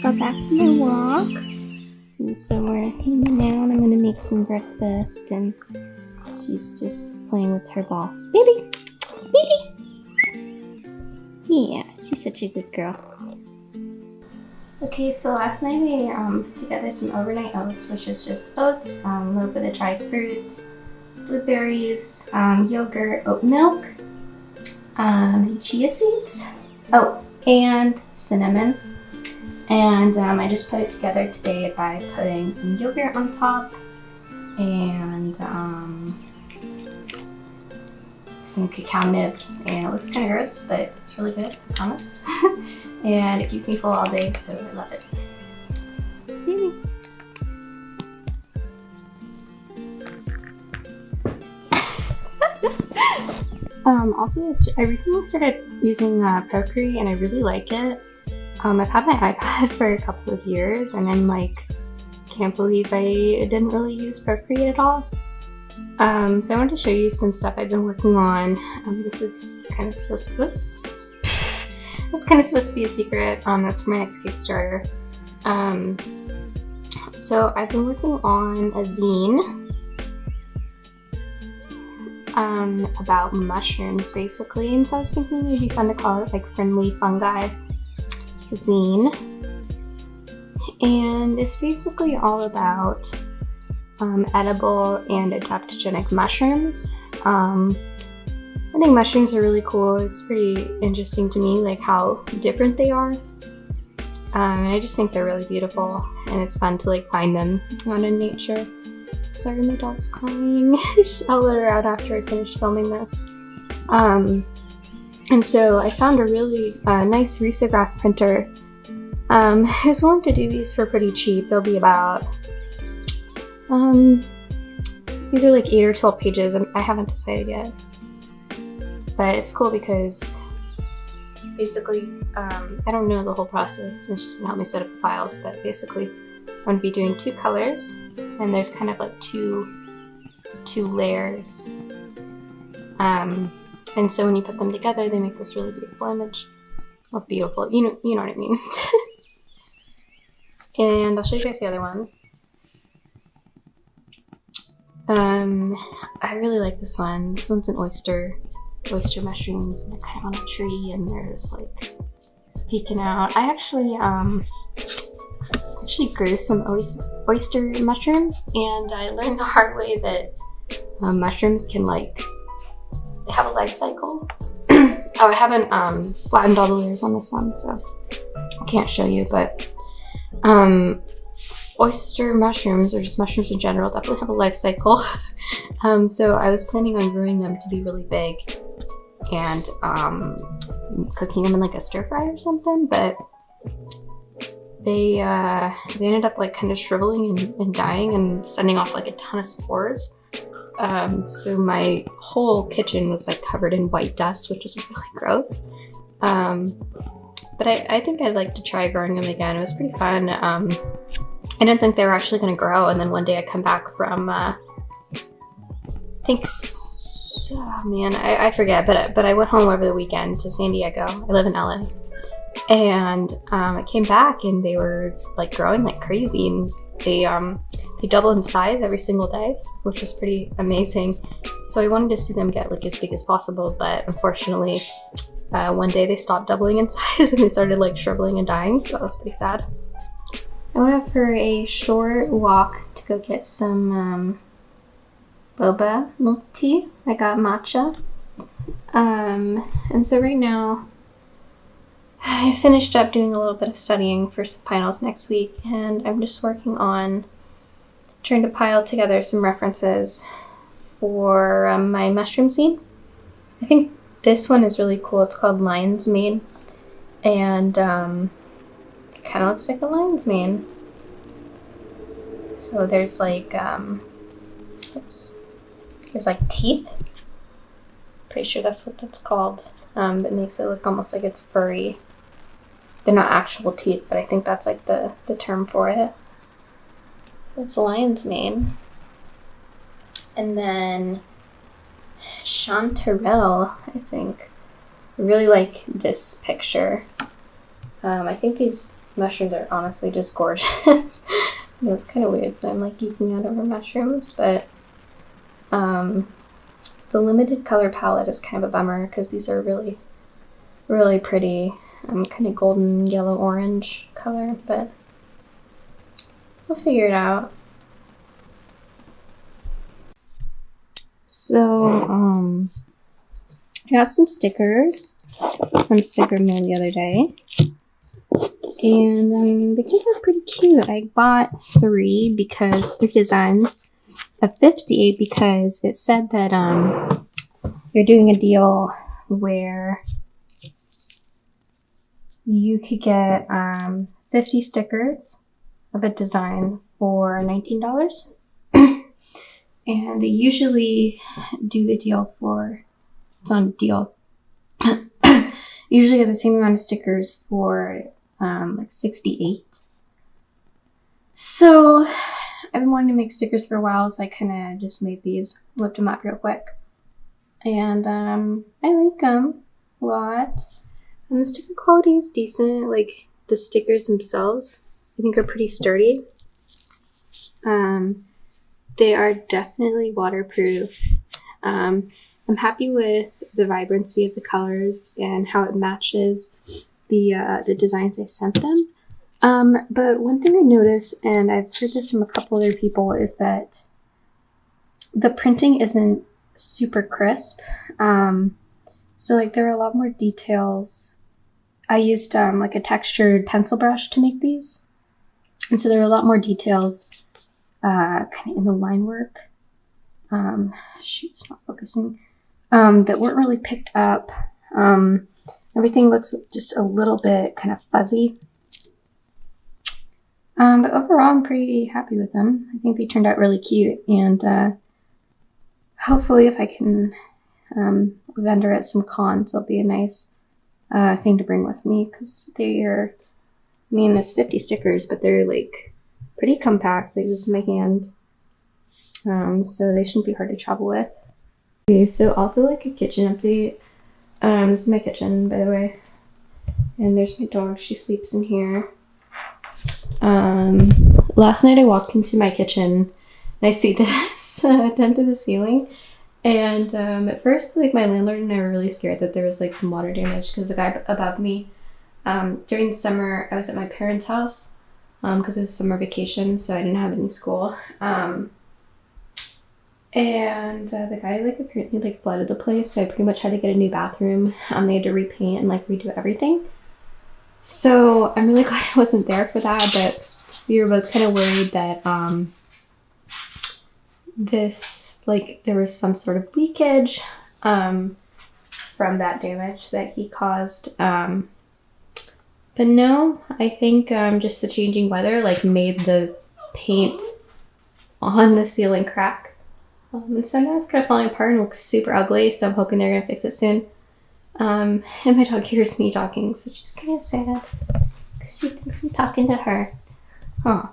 got back from my walk. And so we're hanging out. I'm gonna make some breakfast and she's just playing with her ball. Baby! Baby! Yeah, she's such a good girl. Okay, so last night we put together some overnight oats, which is just oats, a little bit of dried fruit, blueberries, yogurt, oat milk, chia seeds, and cinnamon. And I just put it together today by putting some yogurt on top and some cacao nibs, and it looks kind of gross, but it's really good, I promise. And it keeps me full all day, so I love it. Also, I recently started using Procreate and I really like it. I've had my iPad for a couple of years and I'm like, can't believe I didn't really use Procreate at all. So I wanted to show you some stuff I've been working on. This is kind of supposed to, whoops. It's kind of supposed to be a secret. That's for my next Kickstarter. So I've been working on a zine about mushrooms basically, and so I was thinking it would be fun to call it like Friendly Fungi Zine. And it's basically all about edible and adaptogenic mushrooms. I think mushrooms are really cool. It's pretty interesting to me, like how different they are. And I just think they're really beautiful, and it's fun to like find them out in nature. So sorry, my dog's crying. I'll let her out after I finish filming this. And so I found a really nice risograph printer. I was willing to do these for pretty cheap. They'll be about either like 8 or 12 pages, and I haven't decided yet. But it's cool because basically, I don't know the whole process. It's just gonna help me set up the files, but basically I'm gonna be doing 2 colors, and there's kind of like two layers. And so when you put them together, they make this really beautiful image. Well, beautiful, you know what I mean. And I'll show you guys the other one. I really like this one. This one's an oyster mushrooms, and they're kind of on a tree, and they're just like peeking out. I actually grew some oyster mushrooms, and I learned the hard way that mushrooms can they have a life cycle. Oh, I haven't flattened all the layers on this one, so I can't show you, but oyster mushrooms, or just mushrooms in general, definitely have a life cycle. So I was planning on growing them to be really big and cooking them in like a stir fry or something, but they ended up like kind of shriveling and dying and sending off like a ton of spores. So my whole kitchen was like covered in white dust, which was really gross. But I think I'd like to try growing them again. It was pretty fun. I didn't think they were actually going to grow, and then one day I come back from I forget, but I went home over the weekend to San Diego. I live in LA, and I came back and they were like growing like crazy, and they double in size every single day, which was pretty amazing. So I wanted to see them get like as big as possible, but unfortunately one day they stopped doubling in size and they started like shriveling and dying, so that was pretty sad. I went out for a short walk to go get some boba milk tea. I got matcha. And so right now I finished up doing a little bit of studying for some finals next week, and I'm just working on trying to pile together some references for my mushroom zine. I think this one is really cool. It's called Lion's Mane, and it kind of looks like a lion's mane. So there's like, there's like teeth. Pretty sure that's what that's called. It makes it look almost like it's furry. They're not actual teeth, but I think that's like the term for it. It's a lion's mane. And then Chanterelle, I think. I really like this picture. I think these mushrooms are honestly just gorgeous. It's kind of weird that I'm like geeking out over mushrooms, but the limited color palette is kind of a bummer because these are really, really pretty. Kind of golden, yellow, orange color, but we'll figure it out. So, I got some stickers from Sticker Mill the other day, and they came out pretty cute. I bought three designs of 58 because it said that they're doing a deal where you could get 50 stickers of a design for $19. And they usually do the deal for, it's on a deal, usually have the same amount of stickers for like 68. So I've been wanting to make stickers for a while, so I kind of just made these, whipped them up real quick. And I like them a lot. And the sticker quality is decent. Like the stickers themselves, I think are pretty sturdy. They are definitely waterproof. I'm happy with the vibrancy of the colors and how it matches the designs I sent them. But one thing I noticed, and I've heard this from a couple other people, is that the printing isn't super crisp. So like there are a lot more details. I used like a textured pencil brush to make these. And so there are a lot more details kind of in the line work. Shoot, it's not focusing. That weren't really picked up. Everything looks just a little bit kind of fuzzy. But overall, I'm pretty happy with them. I think they turned out really cute, and hopefully if I can vendor at some cons, it'll be a nice thing to bring with me, because they are, I mean, it's 50 stickers, but they're like pretty compact. Like this is my hand. So they shouldn't be hard to travel with. Okay, so also like a kitchen update. This is my kitchen, by the way. And there's my dog. She sleeps in here. Last night I walked into my kitchen and I see this done to the ceiling. And at first, like my landlord and I were really scared that there was like some water damage because the guy above me, during the summer, I was at my parents' house because it was summer vacation, so I didn't have any school. And the guy like apparently like flooded the place, so I pretty much had to get a new bathroom. They had to repaint and like redo everything. So I'm really glad I wasn't there for that, but we were both kind of worried that this, like, there was some sort of leakage from that damage that he caused. But no, I think just the changing weather like made the paint on the ceiling crack. And so now it's kind of falling apart and looks super ugly, so I'm hoping they're gonna fix it soon. And my dog hears me talking, so she's kind of sad because she thinks I'm talking to her. Huh.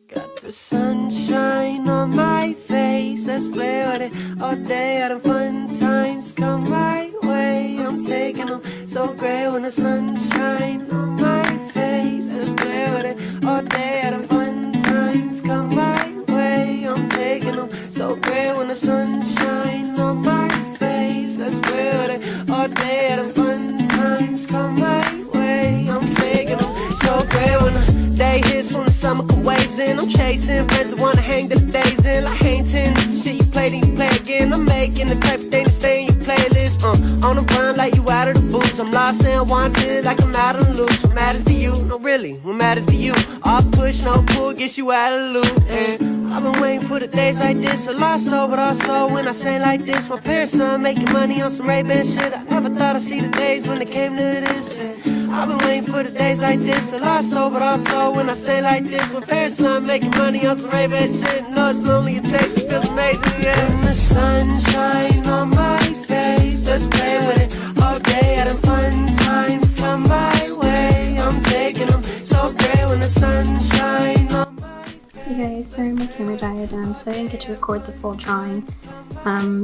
Got the sunshine on my face, let's play with it all day. All the fun times come my way, I'm taking them so great when the sunshine on my face. Let's play with it all day. All the fun times come my way, I'm taking them so great when the sunshine on my face. Let's play with it all day. All the fun times come my way, I'm taking them so great when the day hits from the summer waves in. I'm chasing friends that wanna hang the days in. Like Hainton, this is shit you play, then you play again. I'm making the type of thing to stay in your playlist. On the run like you out of the booth. I'm lost and wanted like I'm out on the loose. What matters to you? No, really, what matters to you? All push, no pull, gets you out of the loop. And I've been waiting for the days like this. A lot so, but also when I say like this, my parents son making money on some Ray-Ban shit. I never thought I'd see the days when it came to this. And I've been waiting for the days like this. A lot so, but also when I say like this, my parents son making money on some Ray-Ban shit. No, it's only a taste, it feels amazing, yeah. And the sunshine on my face, let's play with it all day. All the fun times come my way, I'm taking them so great when the sunshine on my face. Hey guys, sorry camera diadem, so I didn't get to record the full drawing.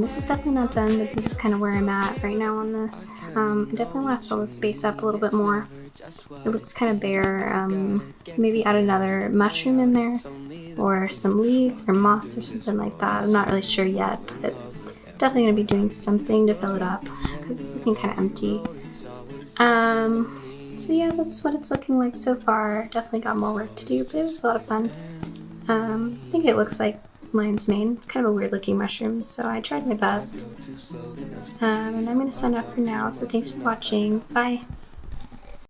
This is definitely not done, but this is kind of where I'm at right now on this. I definitely want to fill the space up a little bit more. It looks kind of bare. Maybe add another mushroom in there, or some leaves or moss or something like that. I'm not really sure yet, but definitely going to be doing something to fill it up because it's looking kind of empty. So yeah, that's what it's looking like so far. Definitely got more work to do, but it was a lot of fun. I think it looks like lion's mane. It's kind of a weird looking mushroom, so I tried my best. And I'm going to sign off for now, so thanks for watching. Bye!